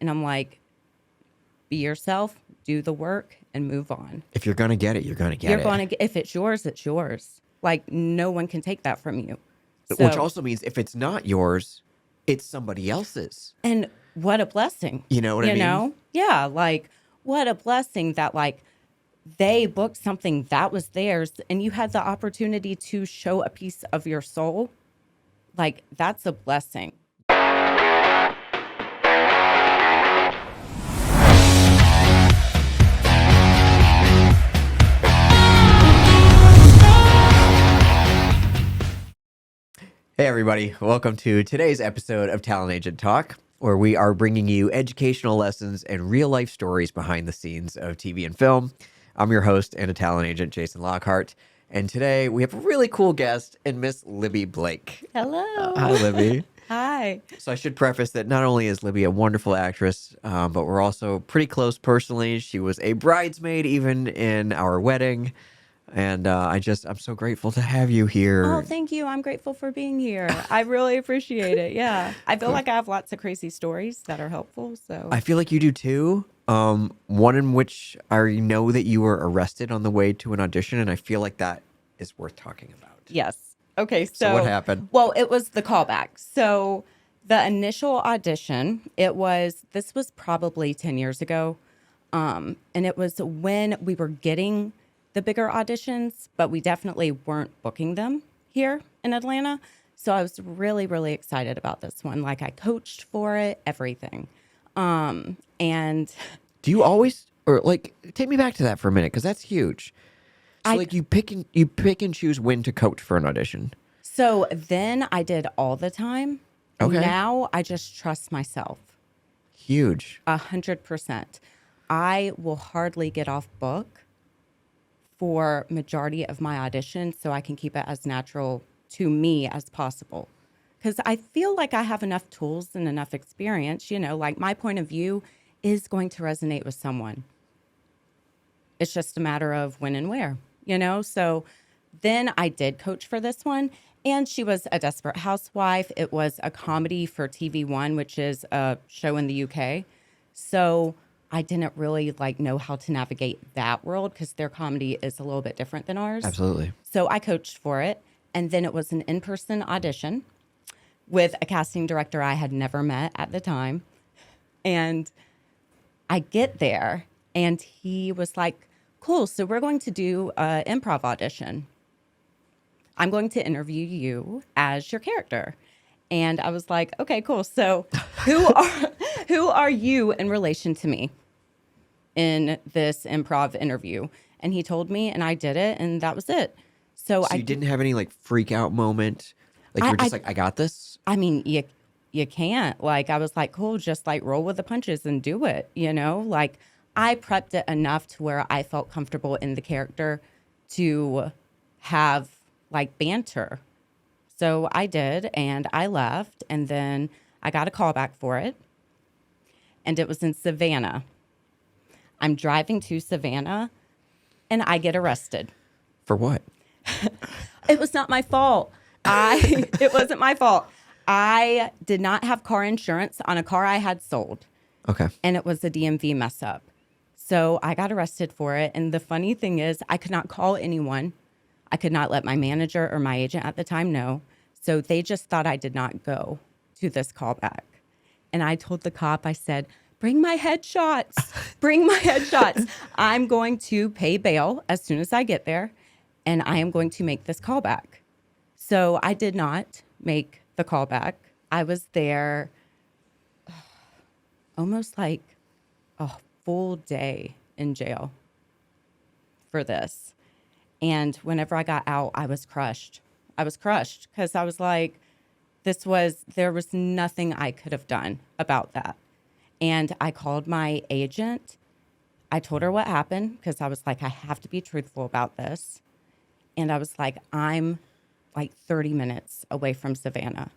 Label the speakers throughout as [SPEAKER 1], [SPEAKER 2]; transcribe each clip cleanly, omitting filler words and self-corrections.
[SPEAKER 1] And I'm like, be yourself, do the work, and move on.
[SPEAKER 2] If you're going to get it, you're going to get
[SPEAKER 1] You're
[SPEAKER 2] it.
[SPEAKER 1] going to, if it's yours, it's yours. Like, no one can take that from you.
[SPEAKER 2] Which
[SPEAKER 1] So,
[SPEAKER 2] also means if it's not yours, it's somebody else's.
[SPEAKER 1] and what a blessing,
[SPEAKER 2] You know what I mean?
[SPEAKER 1] Yeah, like, what a blessing that, like, they booked something that was theirs and you had the opportunity to show a piece of your soul. Like, that's a blessing.
[SPEAKER 2] Hey, everybody. Welcome to today's episode of Talent Agent Talk, where we are bringing you educational lessons and real life stories behind the scenes of TV and film. I'm your host and a talent agent, Jason Lockhart. And today we have a really cool guest in Miss Libby Blake.
[SPEAKER 1] Hello.
[SPEAKER 2] Hi, Libby.
[SPEAKER 1] Hi.
[SPEAKER 2] So I should preface that not only is Libby a wonderful actress, but we're also pretty close personally. She was a bridesmaid even in our wedding. And I'm so grateful to have you
[SPEAKER 1] Oh,
[SPEAKER 2] here.
[SPEAKER 1] thank you. I'm grateful for being here. I really appreciate it. Yeah. I feel like I have lots of crazy stories that are helpful. So,
[SPEAKER 2] I feel like you do too. One in which I know that you were arrested on the way to an audition, and I feel like that is worth talking about.
[SPEAKER 1] yes. Okay.
[SPEAKER 2] So what
[SPEAKER 1] So,
[SPEAKER 2] happened?
[SPEAKER 1] well, it was the callback. So, the initial audition, this was probably 10 years ago. And it was when we were getting the bigger auditions, but we definitely weren't booking them here in Atlanta. So I was really, really excited about this one. Like, I coached for it, everything. And
[SPEAKER 2] Do you always, or like, take me back to that for a minute because that's huge. So
[SPEAKER 1] I
[SPEAKER 2] like you pick and choose when to coach for an audition.
[SPEAKER 1] so then I did all the time.
[SPEAKER 2] Okay.
[SPEAKER 1] Now I just trust myself
[SPEAKER 2] Huge.
[SPEAKER 1] 100%. I will hardly get off book for majority of my auditions so I can keep it as natural to me as possible. Because I feel like I have enough tools and enough experience, like my point of view is going to resonate with someone. It's just a matter of when and where. So then I did coach for this one, and she was a desperate housewife. It was a comedy for TV1, which is a show in the UK. So I didn't really know how to navigate that world because their comedy is a little bit different than ours.
[SPEAKER 2] Absolutely.
[SPEAKER 1] So I coached for it, and then it was an in-person audition with a casting director I had never met at the time. And I get there, and he was like, cool, so we're going to do an improv audition. I'm going to interview you as your character. And I was like, okay, cool. So who are you in relation to me in this improv interview? And he told me, and I did it, and that was it. So
[SPEAKER 2] You didn't have any like freak out moment? Like you were just like, I got this?
[SPEAKER 1] I mean, you can't. Like, I was like, cool, just like roll with the punches and do it. Like, I prepped it enough to where I felt comfortable in the character to have like banter. So I did, and I left, and then I got a call back for it, and it was in Savannah. I'm driving to Savannah, and I get arrested.
[SPEAKER 2] For what?
[SPEAKER 1] It was not my fault. It wasn't my fault. I did not have car insurance on a car I had sold.
[SPEAKER 2] Okay.
[SPEAKER 1] And it was a DMV mess up. So I got arrested for it. And the funny thing is, I could not call anyone. I could not let my manager or my agent at the time know. So they just thought I did not go to this callback. And I told the cop, I said, bring my headshots. Bring my headshots. I'm going to pay bail as soon as I get there, and I am going to make this callback. So I did not make the callback. I was there almost like a full day in jail for this. And whenever I got out, I was crushed. I was crushed because I was like, there was nothing I could have done about that. And I called my agent. I told her what happened because I was like, I have to be truthful about this. And I was like, I'm like 30 minutes away from Savannah.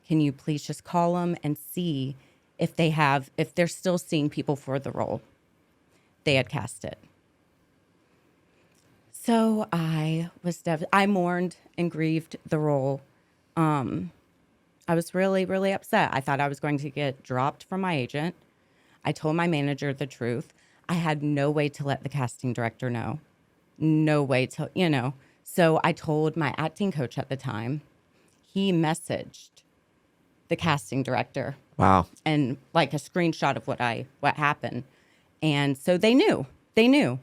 [SPEAKER 1] Can you please just call them and see if they're still seeing people for the role? They had cast it. So I mourned and grieved the role. I was really, really upset. I thought I was going to get dropped from my agent. I told my manager the truth. I had no way to let the casting director know. No way to, So I told my acting coach at the time. He messaged the casting director
[SPEAKER 2] Wow.
[SPEAKER 1] and like a screenshot of what happened. And so they knew. They knew.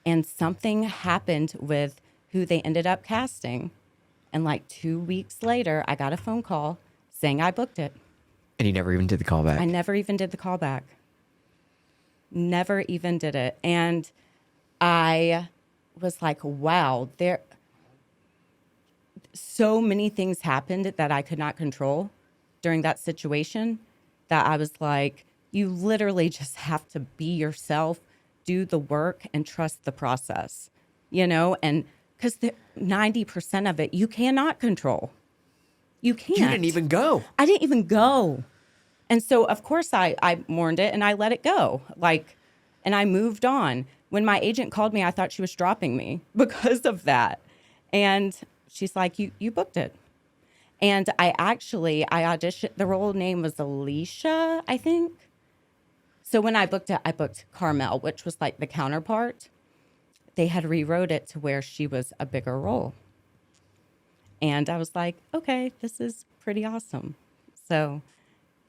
[SPEAKER 1] And something happened with who they ended up casting. And like 2 weeks later, I got a phone call saying I booked it.
[SPEAKER 2] And he never even did the callback.
[SPEAKER 1] I never even did the callback. Never even did it. And I was like, wow, there so many things happened that I could not control during that situation that I was like, you literally just have to be yourself, do the work, and trust the process, and because 90% of it you cannot control. You can't.
[SPEAKER 2] You didn't even go.
[SPEAKER 1] I didn't even go. And so, of course, I mourned it and I let it go. And I moved on. When my agent called me, I thought she was dropping me because of that. And she's like, you booked it. And I auditioned. The role name was Alicia, I think. So when I booked it, I booked Carmel, which was like the counterpart. They had rewrote it to where she was a bigger role. And I was like, okay, this is pretty awesome. So,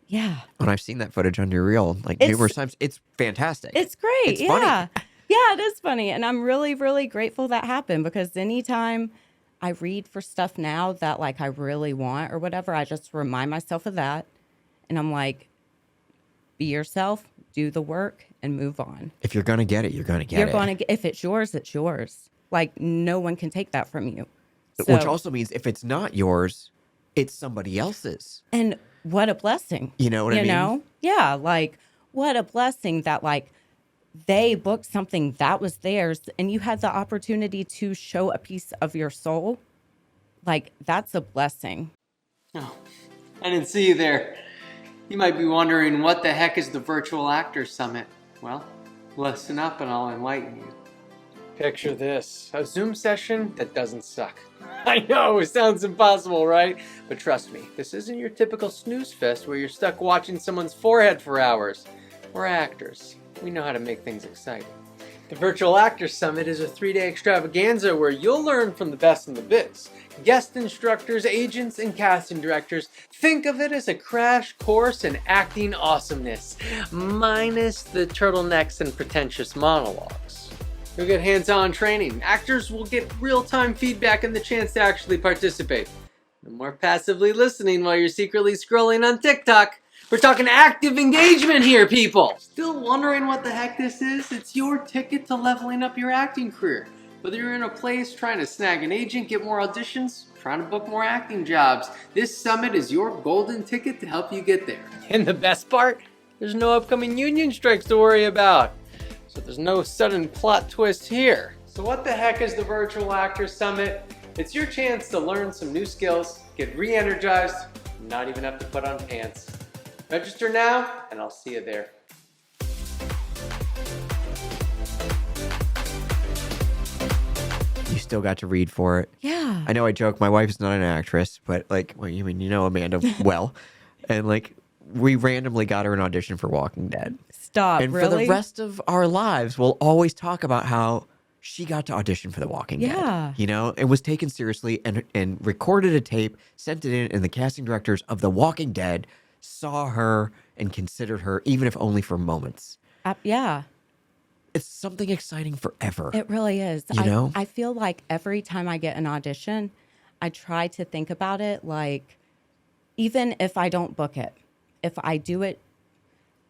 [SPEAKER 1] yeah.
[SPEAKER 2] When I've seen that footage on your reel, numerous times, it's fantastic.
[SPEAKER 1] It's great.
[SPEAKER 2] It's
[SPEAKER 1] yeah.
[SPEAKER 2] funny.
[SPEAKER 1] Yeah, it is funny. And I'm really, really grateful that happened because anytime I read for stuff now that I really want or whatever, I just remind myself of that. And I'm like, be yourself, do the work, and move on.
[SPEAKER 2] If you're going to get it, you're going to get it.
[SPEAKER 1] If it's yours, it's yours. No one can take that from you.
[SPEAKER 2] Which also means if it's not yours, it's somebody else's.
[SPEAKER 1] And what a blessing.
[SPEAKER 2] You know what I mean?
[SPEAKER 1] Yeah, what a blessing that they booked something that was theirs and you had the opportunity to show a piece of your soul. That's a blessing.
[SPEAKER 3] Oh, I didn't see you there. You might be wondering, what the heck is the Virtual Actors Summit? Well, listen up and I'll enlighten you. Picture this, a Zoom session that doesn't suck. I know, it sounds impossible, right? But trust me, this isn't your typical snooze fest where you're stuck watching someone's forehead for hours. We're actors. We know how to make things exciting. The Virtual Actors Summit is a 3-day extravaganza where you'll learn from the best in the biz. Guest instructors, agents, and casting directors. Think of it as a crash course in acting awesomeness, minus the turtlenecks and pretentious monologues. You'll get hands-on training. Actors will get real-time feedback and the chance to actually participate. No more passively listening while you're secretly scrolling on TikTok. We're talking active engagement here, people! Still wondering what the heck this is? It's your ticket to leveling up your acting career. Whether you're in a place trying to snag an agent, get more auditions, trying to book more acting jobs, this summit is your golden ticket to help you get there. And the best part? There's no upcoming union strikes to worry about. So there's no sudden plot twist here. So what the heck is the Virtual Actors Summit? It's your chance to learn some new skills, get re-energized, and not even have to put on pants. Register now, and I'll see you there.
[SPEAKER 2] You still got to read for it.
[SPEAKER 1] Yeah.
[SPEAKER 2] I know I joke, my wife is not an actress, but Amanda well. And we randomly got her an audition for Walking Dead.
[SPEAKER 1] Stop,
[SPEAKER 2] and
[SPEAKER 1] really?
[SPEAKER 2] for the rest of our lives, we'll always talk about how she got to audition for The Walking Dead. And was taken seriously and recorded a tape, sent it in, and the casting directors of The Walking Dead saw her and considered her, even if only for moments.
[SPEAKER 1] Yeah.
[SPEAKER 2] It's something exciting forever.
[SPEAKER 1] It really is. I feel like every time I get an audition, I try to think about it even if I don't book it, if I do it,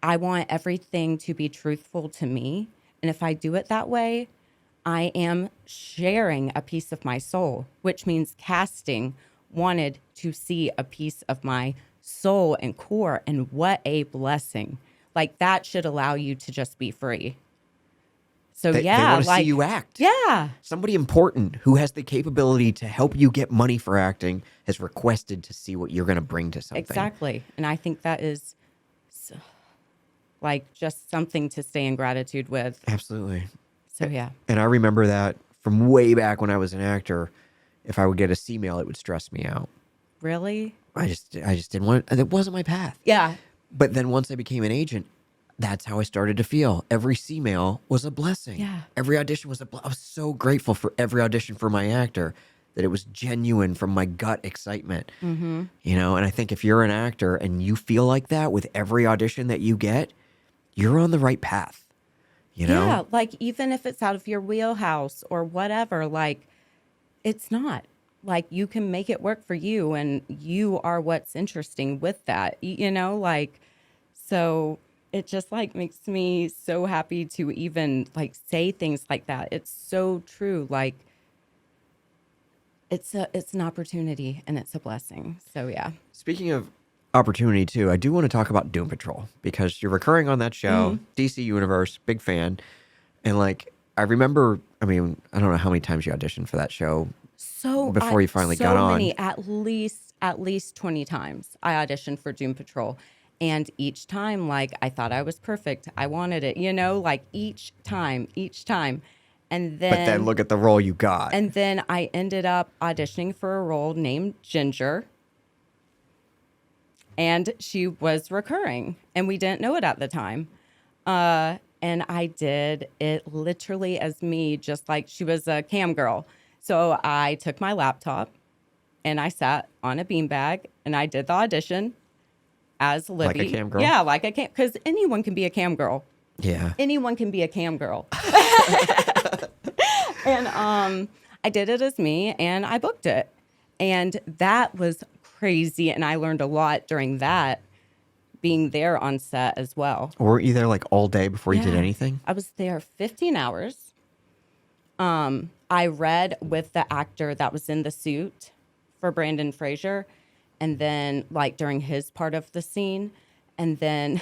[SPEAKER 1] I want everything to be truthful to me. And if I do it that way, I am sharing a piece of my soul, which means casting wanted to see a piece of my soul and core. And what a blessing. That should allow you to just be free. So
[SPEAKER 2] they want to see you act.
[SPEAKER 1] Yeah.
[SPEAKER 2] Somebody important who has the capability to help you get money for acting has requested to see what you're going to bring to something.
[SPEAKER 1] Exactly. And I think that is just something to stay in gratitude with.
[SPEAKER 2] Absolutely.
[SPEAKER 1] So, yeah.
[SPEAKER 2] And I remember that from way back when I was an actor. If I would get a C-mail, it would stress me out.
[SPEAKER 1] Really?
[SPEAKER 2] I just didn't want it. It wasn't my path.
[SPEAKER 1] Yeah.
[SPEAKER 2] But then once I became an agent, that's how I started to feel. Every C-mail was a blessing.
[SPEAKER 1] Yeah.
[SPEAKER 2] Every audition was I was so grateful for every audition for my actor, that it was genuine from my gut excitement.
[SPEAKER 1] Mm-hmm.
[SPEAKER 2] You know, and I think if you're an actor and you feel like that with every audition that you get, you're on the right path. You know?
[SPEAKER 1] Yeah, like even if it's out of your wheelhouse or whatever, like it's not. Like you can make it work for you and you are what's interesting with that. You know, like so it just like makes me so happy to even like say things like that. It's so true. Like it's an opportunity and it's a blessing. So yeah.
[SPEAKER 2] Speaking of opportunity too, I do want to talk about Doom Patrol because you're recurring on that show, DC Universe, big fan. And like I remember, I mean, I don't know how many times you auditioned for that show
[SPEAKER 1] So
[SPEAKER 2] before you finally
[SPEAKER 1] so
[SPEAKER 2] got on.
[SPEAKER 1] many, at least 20 times I auditioned for Doom Patrol. And each time, like I thought I was perfect. I wanted it, you know, like each time. And then
[SPEAKER 2] But then look at the role you got.
[SPEAKER 1] and then I ended up auditioning for a role named Ginger. And she was recurring. And we didn't know it at the time. And I did it literally as me, just like she was a cam girl. So I took my laptop and I sat on a beanbag and I did the audition as Libby.
[SPEAKER 2] Like a cam girl?
[SPEAKER 1] Yeah, like a cam, because anyone can be a cam girl.
[SPEAKER 2] Yeah.
[SPEAKER 1] Anyone can be a cam girl. And I did it as me and I booked it. And that was crazy. And I learned a lot during that, being there on set as well.
[SPEAKER 2] Were you there like all day before you did
[SPEAKER 1] Yeah.
[SPEAKER 2] anything?
[SPEAKER 1] I was there 15 hours. I read with the actor that was in the suit for Brandon Fraser. And then like during his part of the scene. And then,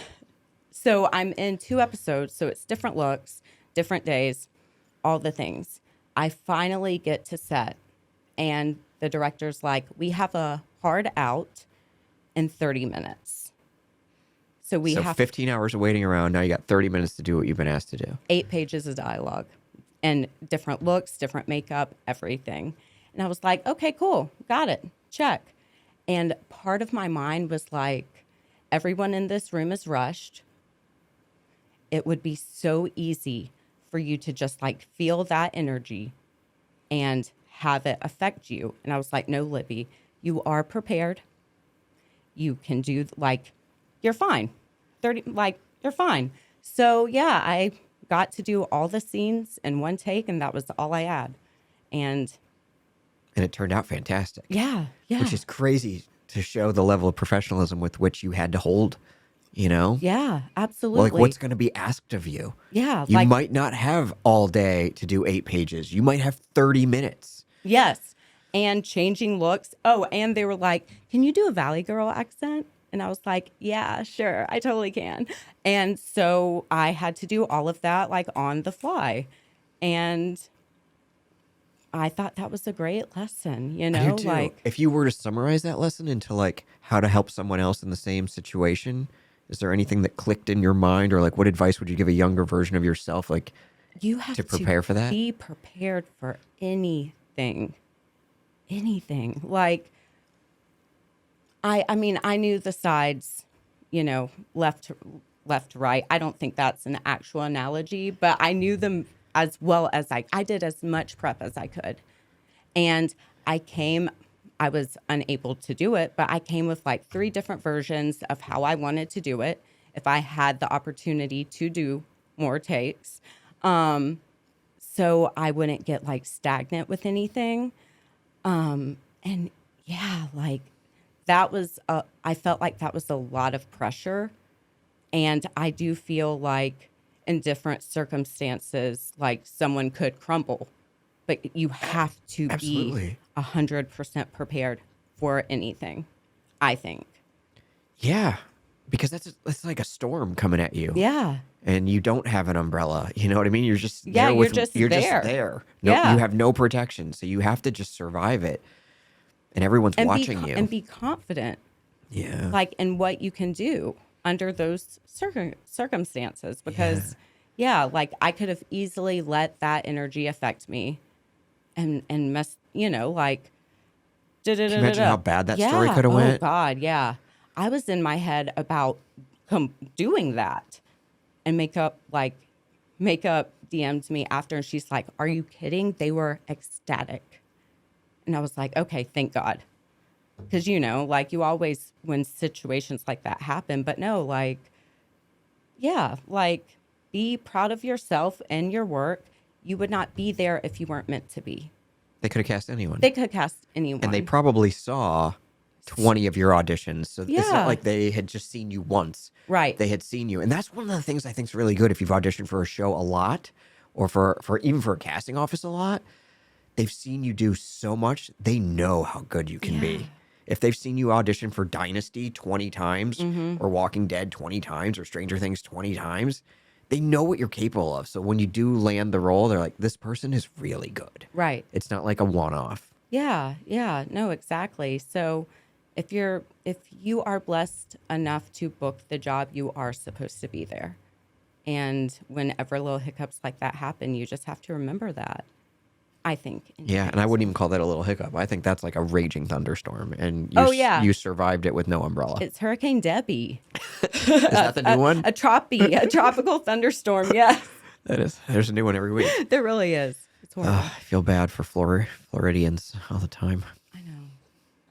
[SPEAKER 1] so I'm in 2 episodes. So it's different looks, different days, all the things. I finally get to set and the director's like, we have a hard out in 30 minutes. So we
[SPEAKER 2] So
[SPEAKER 1] have
[SPEAKER 2] 15 hours of waiting around. Now you got 30 minutes to do what you've been asked to do.
[SPEAKER 1] 8 pages of dialogue and different looks, different makeup, everything. And I was like, okay, cool. Got it. Check. And part of my mind was like, everyone in this room is rushed. It would be so easy for you to just like feel that energy and have it affect you. And I was like, no, Libby, you are prepared. You can do like, you're fine. 30, like, you're fine. So yeah, I got to do all the scenes in one take and that was all I had. And
[SPEAKER 2] it turned out fantastic.
[SPEAKER 1] yeah.
[SPEAKER 2] Which is crazy to show the level of professionalism with which you had to hold, you know?
[SPEAKER 1] Yeah, absolutely.
[SPEAKER 2] Like what's going to be asked of you?
[SPEAKER 1] Yeah.
[SPEAKER 2] You
[SPEAKER 1] like,
[SPEAKER 2] might not have all day to do 8 pages. You might have 30 minutes.
[SPEAKER 1] yes. And changing looks. Oh, and they were like, can you do a Valley Girl accent? And I was like, yeah, sure. I totally can. And so I had to do all of that like on the fly. And I thought that was a great lesson, you
[SPEAKER 2] I
[SPEAKER 1] know,
[SPEAKER 2] do too.
[SPEAKER 1] like,
[SPEAKER 2] If you were to summarize that lesson into like how to help someone else in the same situation, is there anything that clicked in your mind, or like what advice would you give a younger version of yourself? Like
[SPEAKER 1] you have
[SPEAKER 2] to prepare for that?
[SPEAKER 1] Be prepared for anything. Like, I mean, I knew the sides, you know, left, right. I don't think that's an actual analogy, but I knew them as well as I did as much prep as I could. And I was unable to do it, but I came with like 3 different versions of how I wanted to do it if I had the opportunity to do more takes. So I wouldn't get like stagnant with anything. And yeah, like that was, I felt like that was a lot of pressure. And I do feel like in different circumstances, like someone could crumble, but you have to
[SPEAKER 2] Absolutely.
[SPEAKER 1] be 100% prepared for anything, I think.
[SPEAKER 2] Yeah, because that's like a storm coming at you.
[SPEAKER 1] Yeah.
[SPEAKER 2] And you don't have an umbrella. You know what I mean? You're just
[SPEAKER 1] Yeah,
[SPEAKER 2] there
[SPEAKER 1] you're
[SPEAKER 2] with,
[SPEAKER 1] just
[SPEAKER 2] you're
[SPEAKER 1] there.
[SPEAKER 2] just there. No,
[SPEAKER 1] Yeah.
[SPEAKER 2] you have no protection, so you have to just survive it. And everyone's watching you.
[SPEAKER 1] And be confident,
[SPEAKER 2] Yeah.
[SPEAKER 1] like in what you can do under those circumstances. Because, yeah, like I could have easily let that energy affect me and mess, you know, like.
[SPEAKER 2] Can you imagine how bad that story could have
[SPEAKER 1] Oh,
[SPEAKER 2] went?
[SPEAKER 1] God, yeah. I was in my head about doing that. And makeup DM'd me after, and she's like, "Are you kidding? They were ecstatic." And I was like, "Okay, thank God." Because, like, you always, when situations like that happen, but no, like, yeah, like, be proud of yourself and your work. You would not be there if you weren't meant to be.
[SPEAKER 2] They could have cast anyone.
[SPEAKER 1] They could cast anyone.
[SPEAKER 2] And they probably saw 20 of your auditions. So it's
[SPEAKER 1] Yeah.
[SPEAKER 2] not like they had just seen you once.
[SPEAKER 1] Right.
[SPEAKER 2] They had seen you. And that's one of the things I think is really good if you've auditioned for a show a lot or for even for a casting office a lot. They've seen you do so much. They know how good you can be. If they've seen you audition for Dynasty 20 times or Walking Dead 20 times or Stranger Things 20 times, they know what you're capable of. So when you do land the role, they're like, this person is really good.
[SPEAKER 1] Right.
[SPEAKER 2] It's not like a one-off.
[SPEAKER 1] Yeah. No, exactly. So if you are blessed enough to book the job, you are supposed to be there. And whenever little hiccups like that happen, you just have to remember that, I think.
[SPEAKER 2] Yeah, and I wouldn't even call that a little hiccup. I think that's like a raging thunderstorm, and you survived it with no umbrella.
[SPEAKER 1] It's Hurricane Debbie.
[SPEAKER 2] Is that the new one?
[SPEAKER 1] A tropical thunderstorm, yes.
[SPEAKER 2] That is. There's a new one every week.
[SPEAKER 1] There really is. It's horrible.
[SPEAKER 2] I feel bad for Floridians all the time.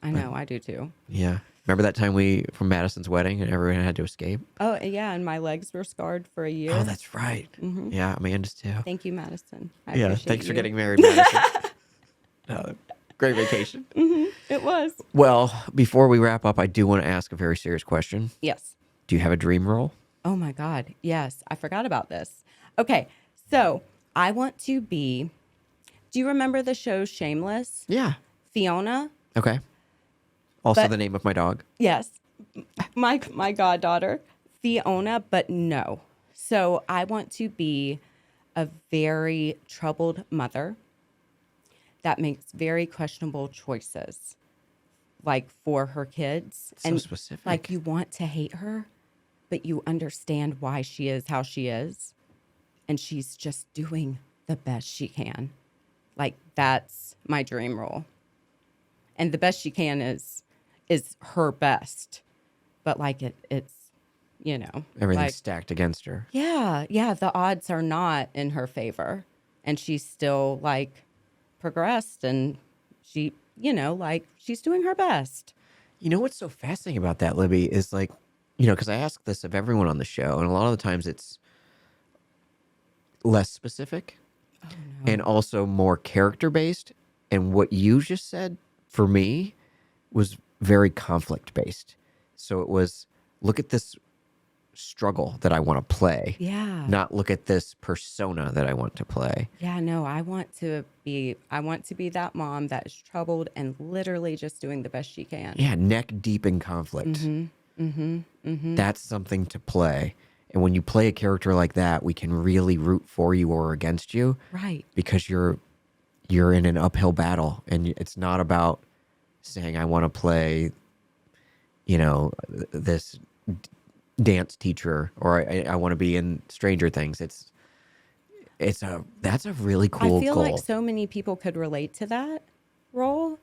[SPEAKER 1] I know, I do too.
[SPEAKER 2] Yeah. Remember that time from Madison's wedding and everyone had to escape?
[SPEAKER 1] Oh, yeah, and my legs were scarred for a year.
[SPEAKER 2] Oh, that's right. Yeah, Amanda's too.
[SPEAKER 1] Thank you, Madison. I
[SPEAKER 2] Yeah,
[SPEAKER 1] appreciate
[SPEAKER 2] thanks for
[SPEAKER 1] you.
[SPEAKER 2] getting married, Madison. Great vacation.
[SPEAKER 1] It was.
[SPEAKER 2] Well, before we wrap up, I do want to ask a very serious question.
[SPEAKER 1] Yes.
[SPEAKER 2] Do you have a dream role?
[SPEAKER 1] Oh my God. Yes. I forgot about this. Okay. So I want to be, do you remember the show Shameless?
[SPEAKER 2] Yeah.
[SPEAKER 1] Fiona?
[SPEAKER 2] Okay. Also
[SPEAKER 1] But-
[SPEAKER 2] the name of my dog.
[SPEAKER 1] Yes. My goddaughter, Fiona, but no. So I want to be a very troubled mother that makes very questionable choices, like for her kids.
[SPEAKER 2] So specific.
[SPEAKER 1] Like you want to hate her, but you understand why she is how she is. And she's just doing the best she can. Like that's my dream role. And the best she can is her best. But like it's,
[SPEAKER 2] Everything's
[SPEAKER 1] like,
[SPEAKER 2] stacked against her.
[SPEAKER 1] yeah, the odds are not in her favor. And she's still like progressed and she, like she's doing her best.
[SPEAKER 2] You know what's so fascinating about that, Libby, is like, because I ask this of everyone on the show, and a lot of the times it's less specific and also more character based. And what you just said for me was very conflict based. So it was look at this struggle that I want to play.
[SPEAKER 1] Yeah.
[SPEAKER 2] Not look at this persona that I want to play.
[SPEAKER 1] Yeah, no, I want to be that mom that is troubled and literally just doing the best she can.
[SPEAKER 2] Yeah, neck deep in conflict. That's something to play. And when you play a character like that, we can really root for you or against you.
[SPEAKER 1] Right.
[SPEAKER 2] Because you're in an uphill battle, and it's not about saying I want to play, this dance teacher, or I want to be in Stranger Things. That's a really cool
[SPEAKER 1] I feel
[SPEAKER 2] goal.
[SPEAKER 1] like so many people could relate to that role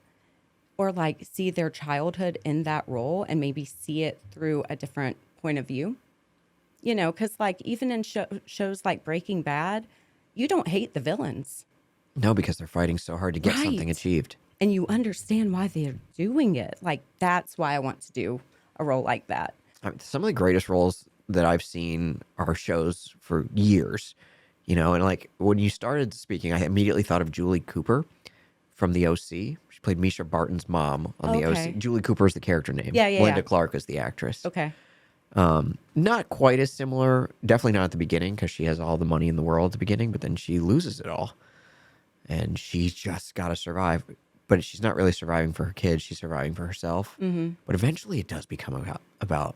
[SPEAKER 1] or like see their childhood in that role and maybe see it through a different point of view. Because like even in shows like Breaking Bad, you don't hate the villains.
[SPEAKER 2] No, because they're fighting so hard to get something
[SPEAKER 1] Right.
[SPEAKER 2] achieved.
[SPEAKER 1] And you understand why they're doing it. Like that's why I want to do a role like that.
[SPEAKER 2] Some of the greatest roles that I've seen are shows for years, and like when you started speaking, I immediately thought of Julie Cooper from The OC. She played Misha Barton's mom on The
[SPEAKER 1] Okay.
[SPEAKER 2] OC. Julie Cooper is the character name.
[SPEAKER 1] Yeah, yeah,
[SPEAKER 2] Linda
[SPEAKER 1] yeah.
[SPEAKER 2] Clark is the actress.
[SPEAKER 1] Okay.
[SPEAKER 2] Not quite as similar, definitely not at the beginning because she has all the money in the world at the beginning, but then she loses it all. And she's just got to survive. But she's not really surviving for her kids. She's surviving for herself. Mm-hmm. But eventually it does become about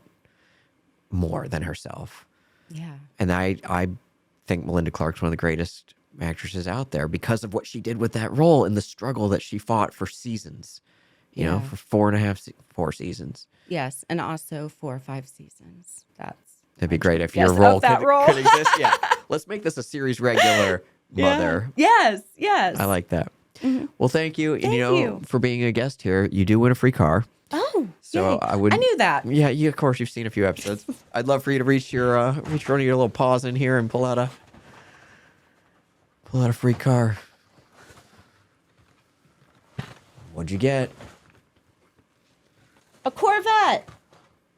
[SPEAKER 2] more than herself.
[SPEAKER 1] Yeah.
[SPEAKER 2] And I think Melinda Clark's one of the greatest actresses out there because of what she did with that role and the struggle that she fought for seasons,
[SPEAKER 1] Yeah.
[SPEAKER 2] for 4 seasons.
[SPEAKER 1] Yes. And also 4 or 5 seasons.
[SPEAKER 2] That'd be great if
[SPEAKER 1] Yes,
[SPEAKER 2] your role
[SPEAKER 1] of that
[SPEAKER 2] could,
[SPEAKER 1] role.
[SPEAKER 2] could exist. Yeah. Let's make this a series regular mother.
[SPEAKER 1] Yes. Yes.
[SPEAKER 2] I like that. Well, thank you. And,
[SPEAKER 1] Thank you.
[SPEAKER 2] for being a guest here, you do win a free car.
[SPEAKER 1] Oh,
[SPEAKER 2] So
[SPEAKER 1] Yay.
[SPEAKER 2] I would.
[SPEAKER 1] I knew that.
[SPEAKER 2] Yeah, you of course you've seen a few episodes. I'd love for you to reach one of your little paws in here and pull out a free car. What'd you get?
[SPEAKER 1] A Corvette.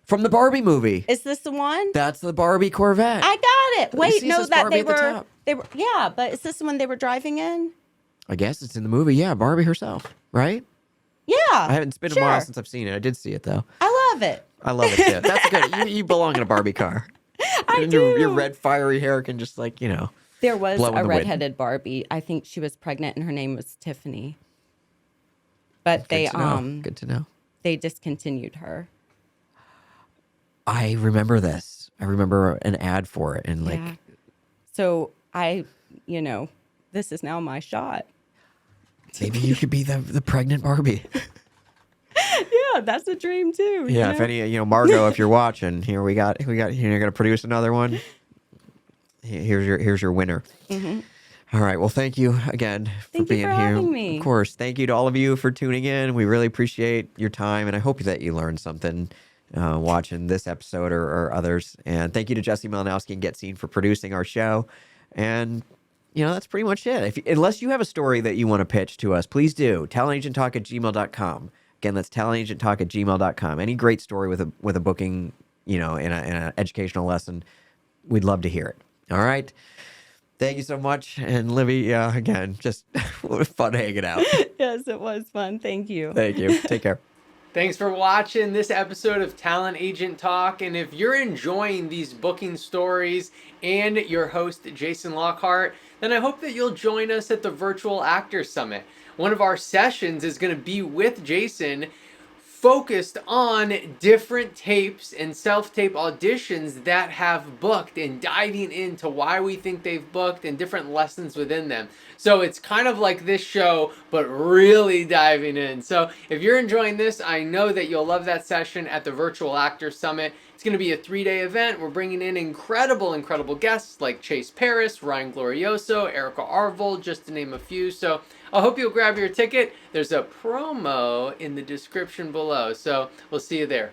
[SPEAKER 2] From the Barbie movie.
[SPEAKER 1] Is this the one?
[SPEAKER 2] That's the Barbie Corvette.
[SPEAKER 1] I got it. Wait,
[SPEAKER 2] see, it
[SPEAKER 1] no,
[SPEAKER 2] says
[SPEAKER 1] that
[SPEAKER 2] Barbie
[SPEAKER 1] they
[SPEAKER 2] at the
[SPEAKER 1] were.
[SPEAKER 2] top.
[SPEAKER 1] They were. Yeah, but is this the one they were driving in?
[SPEAKER 2] I guess it's in the movie. Yeah, Barbie herself, right?
[SPEAKER 1] Yeah.
[SPEAKER 2] I haven't. It's been a while since I've seen it. I did see it though.
[SPEAKER 1] I love it.
[SPEAKER 2] I love it too. That's good. You belong in a Barbie car.
[SPEAKER 1] I
[SPEAKER 2] And
[SPEAKER 1] do.
[SPEAKER 2] Your red fiery hair can just like
[SPEAKER 1] There was
[SPEAKER 2] blow in
[SPEAKER 1] a
[SPEAKER 2] the wind.
[SPEAKER 1] redheaded Barbie. I think she was pregnant, and her name was Tiffany. But they
[SPEAKER 2] Good to know.
[SPEAKER 1] they discontinued her.
[SPEAKER 2] I remember this. I remember an ad for it, and like
[SPEAKER 1] Yeah. So this is now my shot.
[SPEAKER 2] maybe you could be the pregnant Barbie.
[SPEAKER 1] Yeah, that's a dream too.
[SPEAKER 2] Yeah, if any, Margot, if you're watching, here we got. You're gonna produce another one. Here's your winner.
[SPEAKER 1] Mm-hmm.
[SPEAKER 2] All right. Well, thank you again
[SPEAKER 1] Thank
[SPEAKER 2] for
[SPEAKER 1] you
[SPEAKER 2] being
[SPEAKER 1] for
[SPEAKER 2] here.
[SPEAKER 1] having me.
[SPEAKER 2] Of course. Thank you to all of you for tuning in. We really appreciate your time, and I hope that you learned something watching this episode or others. And thank you to Jesse Malinowski and Get Seen for producing our show. And that's pretty much it. Unless you have a story that you want to pitch to us, please do. talentagenttalk@gmail.com. Again, that's talentagenttalk@gmail.com. Any great story with a booking, in an educational lesson, we'd love to hear it. All right. Thank you so much. And Libby, again, just fun hanging out.
[SPEAKER 1] Yes, it was fun. Thank you.
[SPEAKER 2] Thank you. Take care.
[SPEAKER 3] Thanks for watching this episode of Talent Agent Talk. And if you're enjoying these booking stories and your host, Jason Lockhart, then I hope that you'll join us at the Virtual Actors Summit. One of our sessions is going to be with Jason, focused on different tapes and self-tape auditions that have booked and diving into why we think they've booked and different lessons within them. So it's kind of like this show, but really diving in. So if you're enjoying this, I know that you'll love that session at the Virtual Actors Summit. It's going to be a 3-day event. We're bringing in incredible guests like Chase Paris, Ryan Glorioso, Erica Arvold, just to name a few. So I hope you'll grab your ticket. There's a promo in the description below. So we'll see you there.